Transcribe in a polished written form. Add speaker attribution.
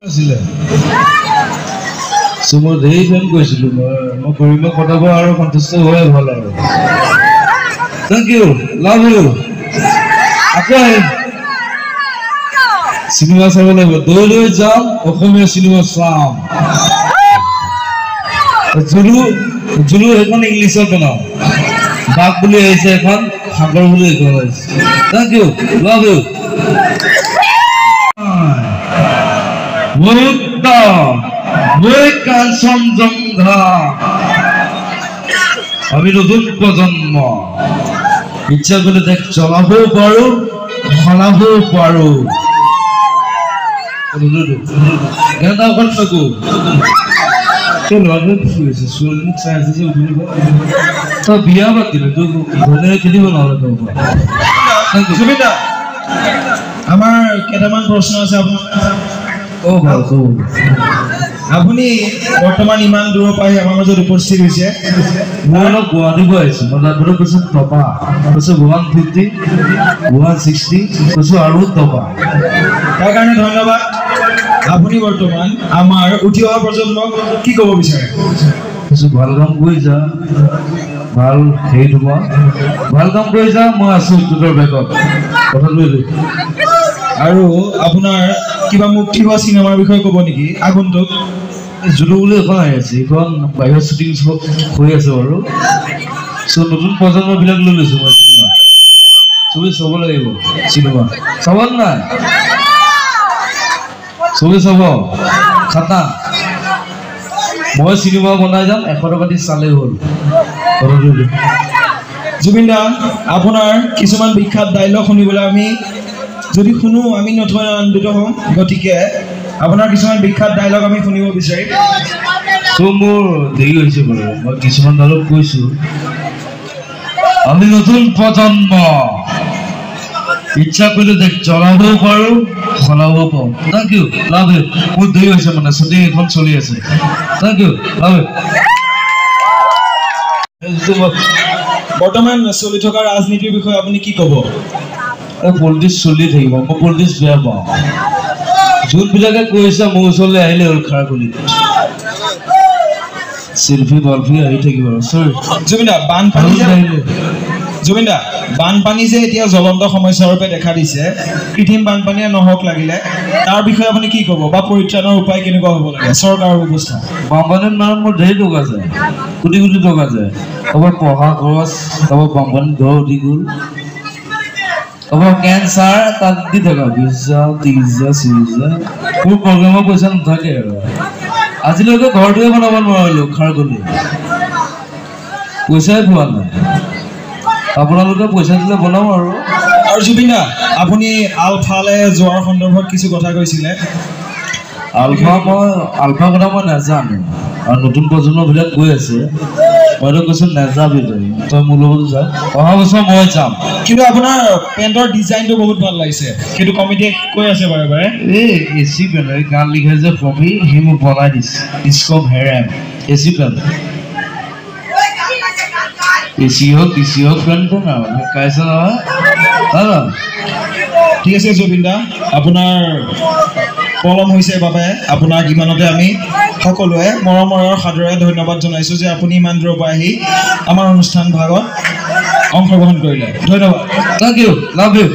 Speaker 1: আছিলে সুমো দেই ফোন কৰিছিলো মই কৰিব কথাব আৰু সন্তুষ্ট হৈ ভাল আৰু থ্যাংক ইউ লাভ ইউ আকৌ সিনেমা চাব লাগিব দৌলৈ যাম অসমীয়া সিনেমা চাম জুলু এখন ইংলিছত বনাও বাঘ বুলি আহিছে এখন সাগৰ বুলি এখন আহিছে থ্যাংক ইউ লাভ ইউ মুক্তা কাঞ্চনজঙ্ঘা আমি নতুন প্রজন্ম ইচ্ছা করলে দেখ চলাবও পারো সলাবও পারো গান অকল নকো বিয়া পাতিলে খেলিব নহলে
Speaker 2: আমাৰ কেইটামান প্ৰশ্ন আছে আপোনাৰ আপুনি বৰ্তমান ইমান দূৰৰ পৰা আমাৰ মাজত উপস্থিত হৈছে
Speaker 1: মই অলপ গুৱাহাটী গৈ আহিছো মই তাত কৈছো টপা কৈছো 150 160 কৈছো আৰু টপা
Speaker 2: তাৰ কাৰণে ধন্যবাদ আপুনি বৰ্তমান আমাৰ উঠি অহা প্ৰজন্মক কি ক'ব বিচাৰে
Speaker 1: কৈছো ভাল কাম কৰি যা ভাল হেৰি তোমাৰ ভাল কাম কৰি যা মই আছো তোৰ বেকত কথা লৈ
Speaker 2: আৰু আপোনাৰ কিবা মুক্তি হোৱা চিনেমাৰ বিষয়ে ক'ব নেকি আগন্তুক
Speaker 1: জুলু বুলি এখন আহি আছে এইখন বাহিৰত শ্বুটিং হৈ আছে বাৰু নতুন প্ৰজন্মবিলাক লৈ লৈছো মই চিনেমা চবেই চাব লাগিব চিনেমা চাব নাই চবেই চাব খাতা মই চিনেমা বনাই যাম 100 টকা দি চালেই হ'ল
Speaker 2: জুবিন দা আপোনাৰ কিছুমান বিখ্যাত ডাইলগ শুনিবলৈ আমি যদি শুনো আমি নথৈ আনন্দিত হ'ম গতিকে আপোনাৰ কিছুমান বিখ্যাত ডাইলগ আমি শুনিব বিচাৰিম
Speaker 1: মোৰ দেৰি হৈছে বাৰু মই কিছুমান ডাইলগ কৈছো আমি নতুন প্ৰজন্ম ইচ্ছা কৰিলে দেখ চলাবও পাৰো সলাবও পাৰো থ্যাংক ইউ লাভ ইউ মোৰ দেৰি হৈছে মানে শ্বুটিং এখন চলি আছে থ্যাংক ইউ লাভ ইউ
Speaker 2: বৰ্তমান চলি থকা ৰাজনীতিৰ বিষয়ে আপুনি কি ক'ব
Speaker 1: পলিটিক্স চলি থাকিব মই পলিটিক্স বেয়া পাওঁ যোনবিলাকে কৈছে মোৰ ওচৰলৈ আহিলে হ'ল খাৰ গলি সেলফি বলফি আহি থাকিব সৰি
Speaker 2: জুবিন দা বানপানী যে এতিয়া জ্বলন্ত সমস্যা ৰূপে দেখা দিছে কৃত্ৰিম বানপানীয়ে নহওক লাগিলে তাৰ বিষয়ে আপুনি কি ক'ব বা পৰিত্ৰাণৰ উপায় কেনেকুৱা হ'ব লাগে চৰকাৰৰ ব্যৱস্থা
Speaker 1: বানপানীৰ নাম মোৰ ধেৰ টকা যায় কোটি কোটি টকা যায় ক'ৰবাত পঢ়া খৰচ ক'ৰবাত বানপানী ঘৰ উঠি গ'ল ক'ৰবাত কেঞ্চাৰ তাত দি থকা 20,000 30,000 40,000 মোৰ প্ৰগ্ৰেমৰ পইচা নাথাকে আৰু আজিলৈকে ঘৰটোৱে বনাব নোৱাৰিলো খাৰ গলি পইচাই পোৱা নাই আপোনালোকে পইচা দিলে বনাম আৰু
Speaker 2: জুবিন দা আপুনি আলফালৈ যোৱাৰ সন্দৰ্ভত কিছু কথা কৈছিলে
Speaker 1: আলফা কথা মই নাজানো আৰু নতুন প্ৰজন্মবিলাক গৈ আছে মইতো কৈছো নাযাবি তই মোৰ লগত যা অহা বছৰ মই যাম
Speaker 2: কিন্তু আপোনাৰ পেণ্টৰ ডিজাইনটো বহুত ভাল লাগিছে সেইটো কমিটিয়ে কৈ আছে বাৰে বাৰে
Speaker 1: এই এচি পেণ্ট গান লিখে যে ফমি সি মোক বনাই দিছে ইস্কম হেৰাম এচি পেণ্ট এচি হওক পেণ্ট না কাইছে নহয়
Speaker 2: ঠিক আছে জুবিন দা আপোনাৰ পলম হৈছে বাবে আপোনাক ইমানতে আমি সকলোৱে মৰমৰ সাদৰে ধন্যবাদ জনাইছো যে আপুনি ইমান দূৰৰ পৰা আহি আমাৰ অনুষ্ঠান ভাগত অংশগ্ৰহণ কৰিলে ধন্যবাদ
Speaker 1: থ্যাংক ইউ লাভ ইউ